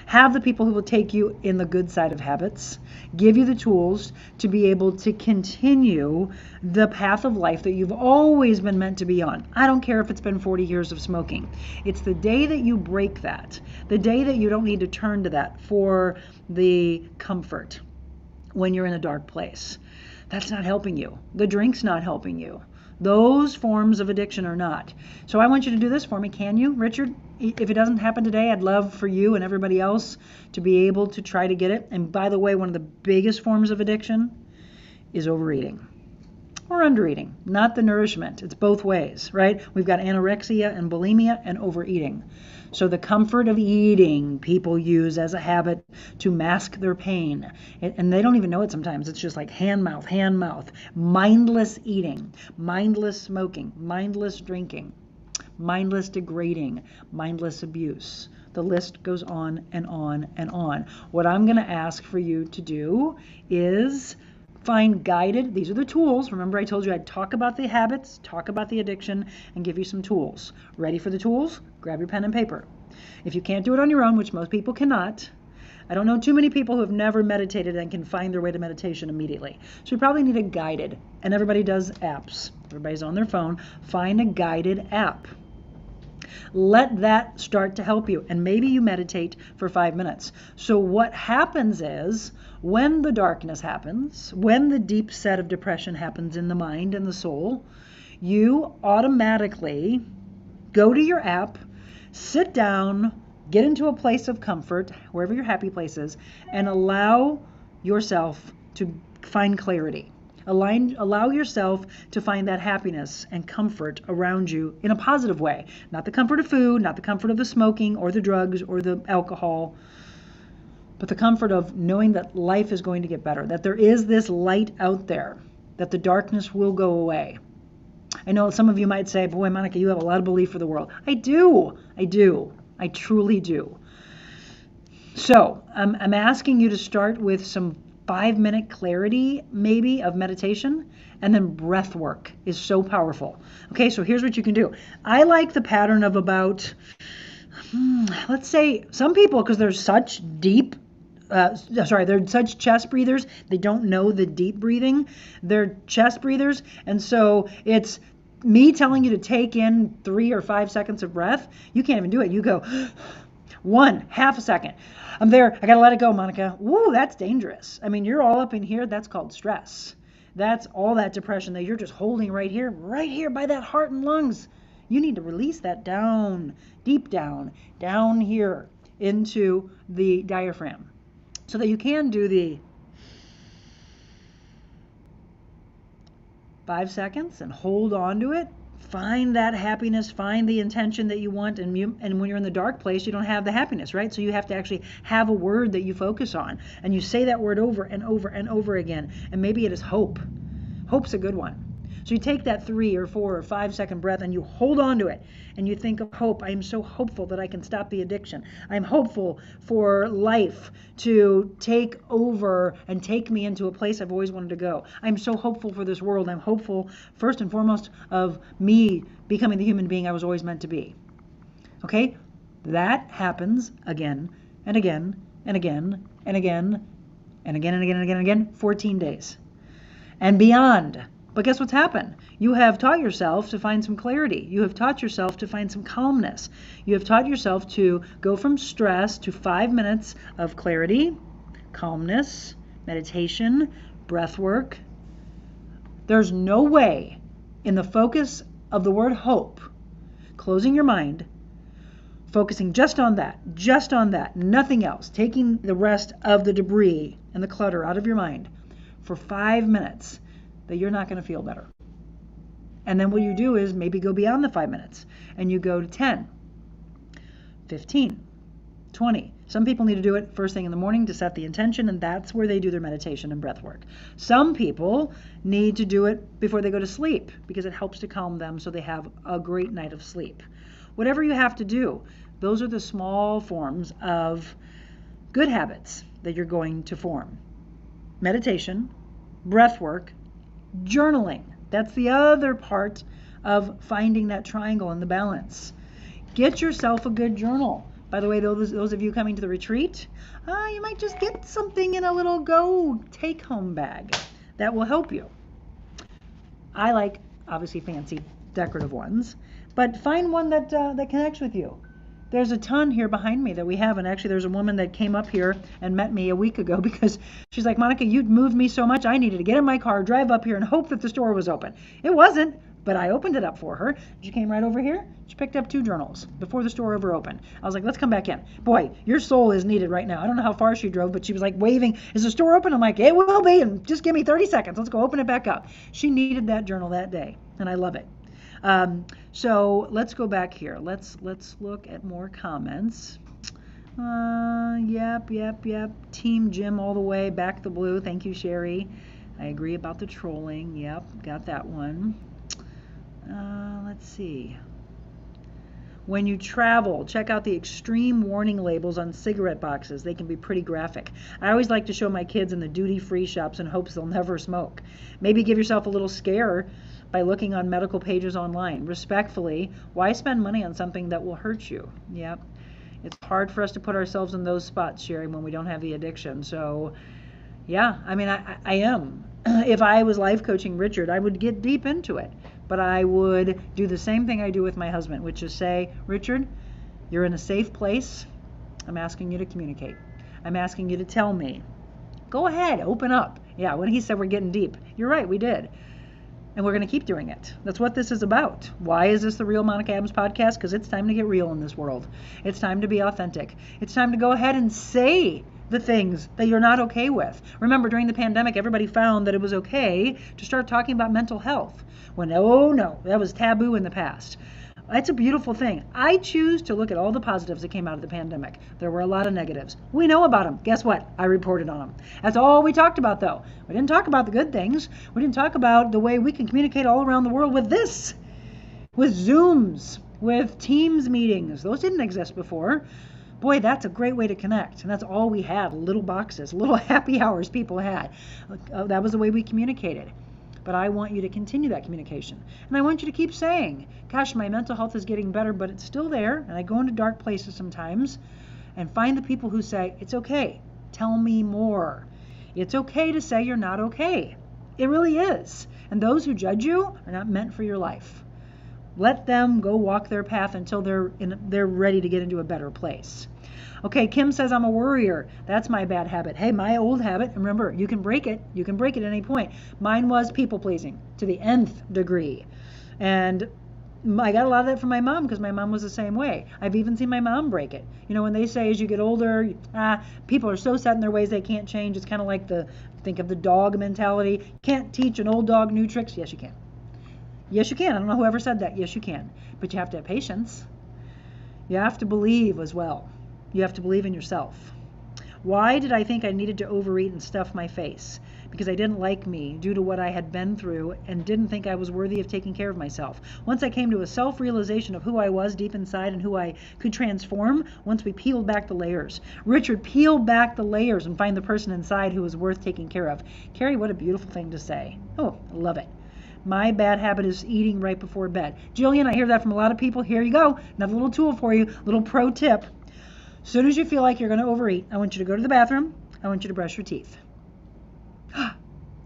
have the people who will take you in the good side of habits, give you the tools to be able to continue the path of life that you've always been meant to be on. I don't care if it's been 40 years of smoking. It's the day that you break that, the day that you don't need to turn to that for the comfort when you're in a dark place. That's not helping you. The drink's not helping you. Those forms of addiction are not. So I want you to do this for me, can you, Richard? If it doesn't happen today, I'd love for you and everybody else to be able to try to get it. And by the way, one of the biggest forms of addiction is overeating or undereating, not the nourishment. It's both ways, right? We've got anorexia and bulimia and overeating. So the comfort of eating people use as a habit to mask their pain. And they don't even know it sometimes. It's just like hand mouth, mindless eating, mindless smoking, mindless drinking, mindless degrading, mindless abuse. The list goes on and on and on. What I'm going to ask for you to do is find guided, these are the tools. Remember I told you I'd talk about the habits, talk about the addiction, and give you some tools. Ready for the tools? Grab your pen and paper. If you can't do it on your own, which most people cannot, I don't know too many people who have never meditated and can find their way to meditation immediately. So you probably need a guided, and everybody does apps. Everybody's on their phone. Find a guided app. Let that start to help you. And maybe you meditate for 5 minutes. So what happens is, when the darkness happens, when the deep set of depression happens in the mind and the soul, you automatically go to your app, sit down, get into a place of comfort, wherever your happy place is, and allow yourself to find clarity. Allow yourself to find that happiness and comfort around you in a positive way. Not the comfort of food, not the comfort of the smoking or the drugs or the alcohol, but the comfort of knowing that life is going to get better, that there is this light out there, that the darkness will go away. I know some of you might say, boy, Monica, you have a lot of belief for the world. I do. I truly do. So I'm asking you to start with some 5-minute clarity, maybe, of meditation, and then breath work is so powerful. Okay, so here's what you can do. I like the pattern of about, let's say, some people, because they're such deep, they're such chest breathers, they don't know the deep breathing. They're chest breathers, and so it's me telling you to take in 3 or 5 seconds of breath. You can't even do it. You go 1, half a second. I'm there. I got to let it go, Monica. Woo, that's dangerous. I mean, you're all up in here. That's called stress. That's all that depression that you're just holding right here by that heart and lungs. You need to release that down, deep down here into the diaphragm so that you can do the 5 seconds and hold on to it. Find that happiness, find the intention that you want, and when you're in the dark place, you don't have the happiness, right? So you have to actually have a word that you focus on, and you say that word over and over and over again, and maybe it is hope. Hope's a good one. So you take that 3 or 4 or 5 second breath and you hold on to it and you think of hope. I am so hopeful that I can stop the addiction. I'm hopeful for life to take over and take me into a place I've always wanted to go. I'm so hopeful for this world. I'm hopeful, first and foremost, of me becoming the human being I was always meant to be. Okay? That happens again and again and again and again and again and again and again and again, 14 days and beyond. But guess what's happened? You have taught yourself to find some clarity. You have taught yourself to find some calmness. You have taught yourself to go from stress to 5 minutes of clarity, calmness, meditation, breath work. There's no way in the focus of the word hope, closing your mind, focusing just on that, nothing else, taking the rest of the debris and the clutter out of your mind for 5 minutes, that you're not going to feel better. And then what you do is maybe go beyond the 5 minutes and you go to 10, 15, 20. Some people need to do it first thing in the morning to set the intention, and that's where they do their meditation and breath work. Some people need to do it before they go to sleep because it helps to calm them so they have a great night of sleep. Whatever you have to do, those are the small forms of good habits that you're going to form. Meditation, breath work, journaling. That's the other part of finding that triangle and the balance. Get yourself a good journal. By the way, those of you coming to the retreat, you might just get something in a little go take-home bag that will help you. I like, obviously, fancy decorative ones, but find one that connects with you. There's a ton here behind me that we have, and actually there's a woman that came up here and met me a week ago because she's like, Monica, you'd moved me so much, I needed to get in my car, drive up here, and hope that the store was open. It wasn't, but I opened it up for her. She came right over here. She picked up 2 journals before the store ever opened. I was like, let's come back in. Boy, your soul is needed right now. I don't know how far she drove, but she was like waving, is the store open? I'm like, it will be, and just give me 30 seconds. Let's go open it back up. She needed that journal that day, and I love it. So let's go back here. Let's look at more comments. Yep. Team Jim all the way. Back the blue. Thank you, Sherry. I agree about the trolling. Yep, got that one. Let's see. When you travel, check out the extreme warning labels on cigarette boxes. They can be pretty graphic. I always like to show my kids in the duty-free shops in hopes they'll never smoke. Maybe give yourself a little scare by looking on medical pages online. Respectfully, why spend money on something that will hurt you? Yep. It's hard for us to put ourselves in those spots, Sherry, when we don't have the addiction. So, yeah, I mean, I am. If I was life coaching Richard, I would get deep into it. But I would do the same thing I do with my husband, which is say, Richard, you're in a safe place. I'm asking you to communicate. I'm asking you to tell me. Go ahead, open up. Yeah, when he said we're getting deep, you're right, we did. And we're going to keep doing it. That's what this is about. Why is this the Real Monica Adams podcast? Because it's time to get real in this world. It's time to be authentic. It's time to go ahead and say the things that you're not okay with. Remember, during the pandemic, everybody found that it was okay to start talking about mental health. When, oh no, that was taboo in the past. That's a beautiful thing. I choose to look at all the positives that came out of the pandemic. There were a lot of negatives. We know about them. Guess what? I reported on them. That's all we talked about, though. We didn't talk about the good things. We didn't talk about the way we can communicate all around the world with this, with Zooms, with Teams meetings. Those didn't exist before. Boy, that's a great way to connect. And that's all we had, little boxes, little happy hours people had. That was the way we communicated. But I want you to continue that communication. And I want you to keep saying, gosh, my mental health is getting better, but it's still there. And I go into dark places sometimes and find the people who say, it's okay. Tell me more. It's okay to say you're not okay. It really is. And those who judge you are not meant for your life. Let them go walk their path until they're ready to get into a better place. Okay, Kim says, I'm a worrier. That's my bad habit. Hey, my old habit, and remember, you can break it. You can break it at any point. Mine was people pleasing to the nth degree. And I got a lot of that from my mom because my mom was the same way. I've even seen my mom break it. You know, when they say as you get older, people are so set in their ways they can't change. It's kind of like think of the dog mentality. Can't teach an old dog new tricks. Yes, you can. Yes, you can. I don't know whoever said that. Yes, you can. But you have to have patience. You have to believe as well. You have to believe in yourself. Why did I think I needed to overeat and stuff my face? Because I didn't like me due to what I had been through and didn't think I was worthy of taking care of myself. Once I came to a self-realization of who I was deep inside and who I could transform, once we peeled back the layers. Richard, peel back the layers and find the person inside who is worth taking care of. Carrie, what a beautiful thing to say. Oh, I love it. My bad habit is eating right before bed. Jillian, I hear that from a lot of people. Here you go. Another little tool for you, little pro tip. As soon as you feel like you're going to overeat, I want you to go to the bathroom. I want you to brush your teeth.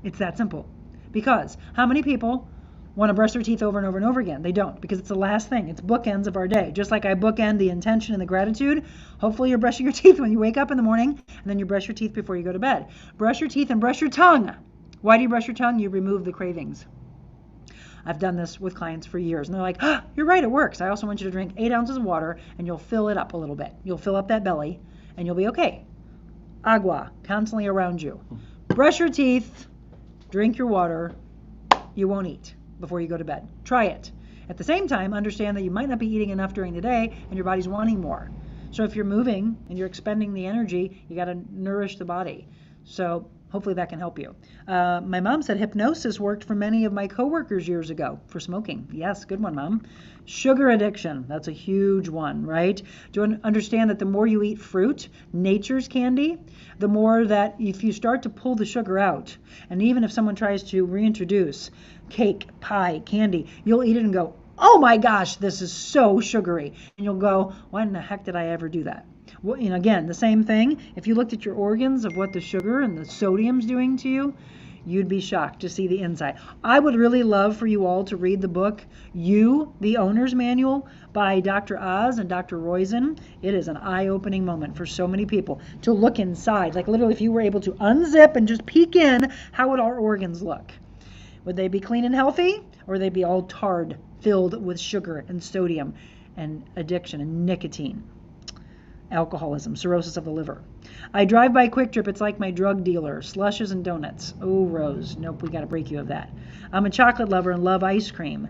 It's that simple. Because how many people want to brush their teeth over and over and over again? They don't, because it's the last thing. It's bookends of our day. Just like I bookend the intention and the gratitude, hopefully you're brushing your teeth when you wake up in the morning, and then you brush your teeth before you go to bed. Brush your teeth and brush your tongue. Why do you brush your tongue? You remove the cravings. I've done this with clients for years, and they're like, you're right, it works. I also want you to drink 8 ounces of water, and you'll fill it up a little bit. You'll fill up that belly, and you'll be okay. Agua, constantly around you. Brush your teeth, drink your water, you won't eat before you go to bed. Try it. At the same time, understand that you might not be eating enough during the day, and your body's wanting more. So if you're moving and you're expending the energy, you got to nourish the body. So hopefully that can help you. My mom said hypnosis worked for many of my coworkers years ago for smoking. Yes, good one, Mom. Sugar addiction, that's a huge one, right? Do you understand that the more you eat fruit, nature's candy, the more that if you start to pull the sugar out, and even if someone tries to reintroduce cake, pie, candy, you'll eat it and go, oh my gosh, this is so sugary. And you'll go, why in the heck did I ever do that? Well, again, the same thing. If you looked at your organs of what the sugar and the sodium's doing to you, you'd be shocked to see the inside. I would really love for you all to read the book, You, the Owner's Manual by Dr. Oz and Dr. Roizen. It is an eye-opening moment for so many people to look inside. Like literally, if you were able to unzip and just peek in, how would our organs look? Would they be clean and healthy, or would they be all tarred, filled with sugar and sodium and addiction and nicotine? Alcoholism, cirrhosis of the liver. I drive by Quick Trip. It's like my drug dealer. Slushes and donuts. Oh, Rose. Nope, we got to break you of that. I'm a chocolate lover and love ice cream.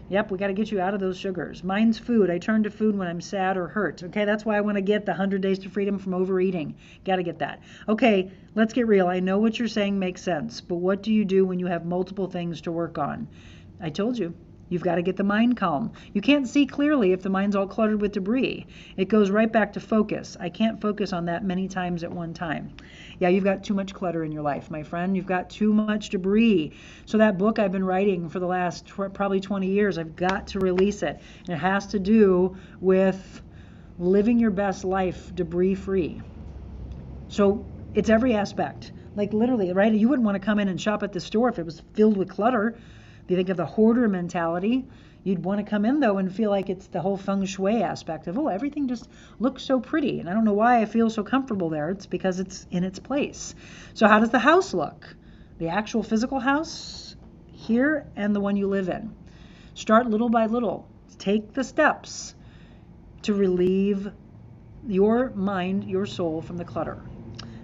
Yep, we got to get you out of those sugars. Mine's food. I turn to food when I'm sad or hurt. Okay, that's why I want to get the 100 Days to Freedom from Overeating. Got to get that. Okay, let's get real. I know what you're saying makes sense, but what do you do when you have multiple things to work on? I told you. You've got to get the mind calm. You can't see clearly if the mind's all cluttered with debris. It goes right back to focus. I can't focus on that many times at one time. Yeah, you've got too much clutter in your life, my friend. You've got too much debris. So that book I've been writing for the last probably 20 years, I've got to release it. And it has to do with living your best life debris-free. So it's every aspect. Like literally, right? You wouldn't want to come in and shop at the store if it was filled with clutter. If you think of the hoarder mentality, you'd want to come in though and feel like it's the whole feng shui aspect of, oh, everything just looks so pretty. And I don't know why I feel so comfortable there. It's because it's in its place. So how does the house look? The actual physical house here and the one you live in. Start little by little. Take the steps to relieve your mind, your soul from the clutter.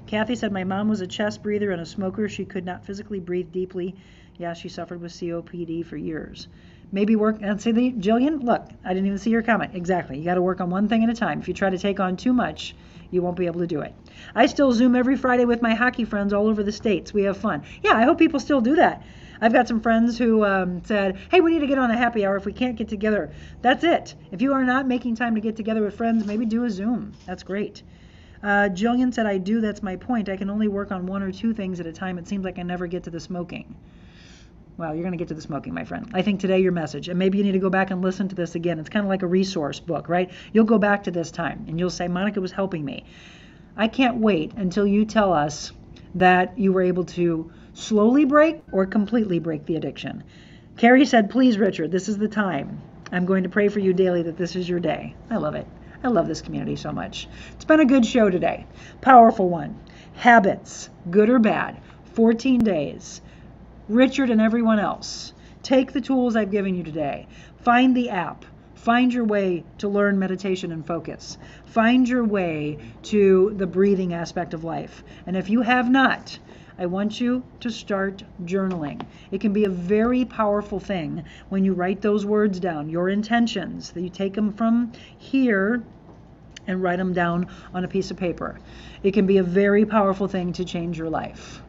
Kathy said, my mom was a chest breather and a smoker. She could not physically breathe deeply. Yeah, she suffered with COPD for years. Maybe work, and say, Jillian, look, I didn't even see your comment. Exactly. You got to work on one thing at a time. If you try to take on too much, you won't be able to do it. I still Zoom every Friday with my hockey friends all over the States. We have fun. Yeah, I hope people still do that. I've got some friends who said, hey, we need to get on a happy hour if we can't get together. That's it. If you are not making time to get together with friends, maybe do a Zoom. That's great. Jillian said, I do. That's my point. I can only work on one or two things at a time. It seems like I never get to the smoking. Well, you're going to get to the smoking, my friend. I think today your message, and maybe you need to go back and listen to this again. It's kind of like a resource book, right? You'll go back to this time and you'll say, Monica was helping me. I can't wait until you tell us that you were able to slowly break or completely break the addiction. Carrie said, please, Richard, this is the time. I'm going to pray for you daily that this is your day. I love it. I love this community so much. It's been a good show today. Powerful one. Habits, good or bad, 14 days. Richard and everyone else, take the tools I've given you today. Find the app. Find your way to learn meditation and focus. Find your way to the breathing aspect of life. And if you have not, I want you to start journaling. It can be a very powerful thing when you write those words down, your intentions, that you take them from here and write them down on a piece of paper. It can be a very powerful thing to change your life.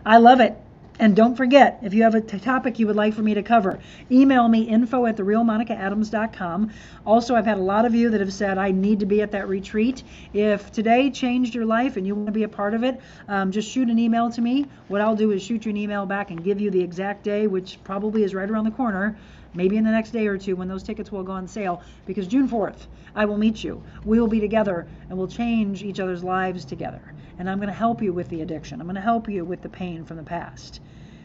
I love it. And don't forget, if you have a topic you would like for me to cover, email me info@therealmonicaadams.com. Also, I've had a lot of you that have said, I need to be at that retreat. If today changed your life and you want to be a part of it, just shoot an email to me. What I'll do is shoot you an email back and give you the exact day, which probably is right around the corner, maybe in the next day or two when those tickets will go on sale, because June 4th, I will meet you. We will be together and we'll change each other's lives together. And I'm going to help you with the addiction. I'm going to help you with the pain from the past.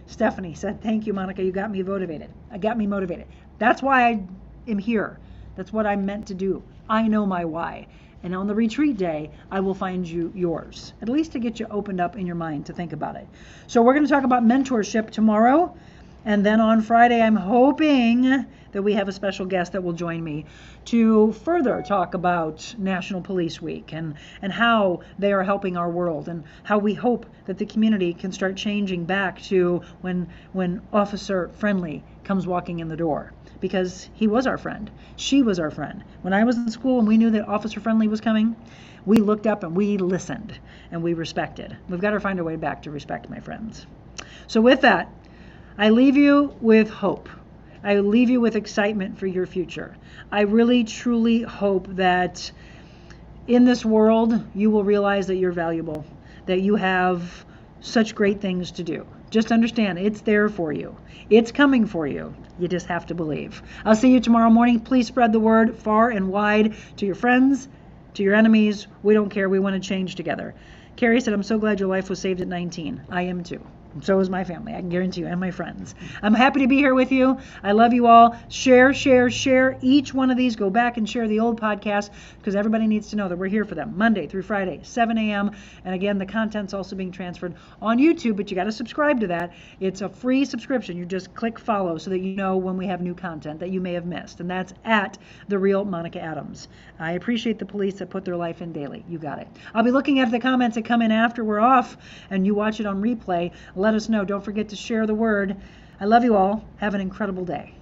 Stephanie said, thank you, Monica. You got me motivated. Got me motivated. That's why I am here. That's what I'm meant to do. I know my why. And on the retreat day, I will find you yours, at least to get you opened up in your mind to think about it. So we're going to talk about mentorship tomorrow. And then on Friday, I'm hoping that we have a special guest that will join me to further talk about National Police Week and how they are helping our world and how we hope that the community can start changing back to when Officer Friendly comes walking in the door. Because he was our friend. She was our friend. When I was in school and we knew that Officer Friendly was coming, we looked up and we listened and we respected. We've got to find a way back to respect, my friends. So with that, I leave you with hope. I leave you with excitement for your future. I really, truly hope that in this world, you will realize that you're valuable, that you have such great things to do. Just understand, it's there for you. It's coming for you. You just have to believe. I'll see you tomorrow morning. Please spread the word far and wide to your friends, to your enemies. We don't care. We want to change together. Carrie said, I'm so glad your life was saved at 19. I am too. So is my family, I can guarantee you, and my friends. I'm happy to be here with you. I love you all. Share, share, share each one of these. Go back and share the old podcast because everybody needs to know that we're here for them Monday through Friday, 7 a.m. And again, the content's also being transferred on YouTube, but you got to subscribe to that. It's a free subscription. You just click follow so that you know when we have new content that you may have missed. And that's at The Real Monica Adams. I appreciate the police that put their life in daily. You got it. I'll be looking at the comments that come in after we're off and you watch it on replay. Let us know. Don't forget to share the word. I love you all. Have an incredible day.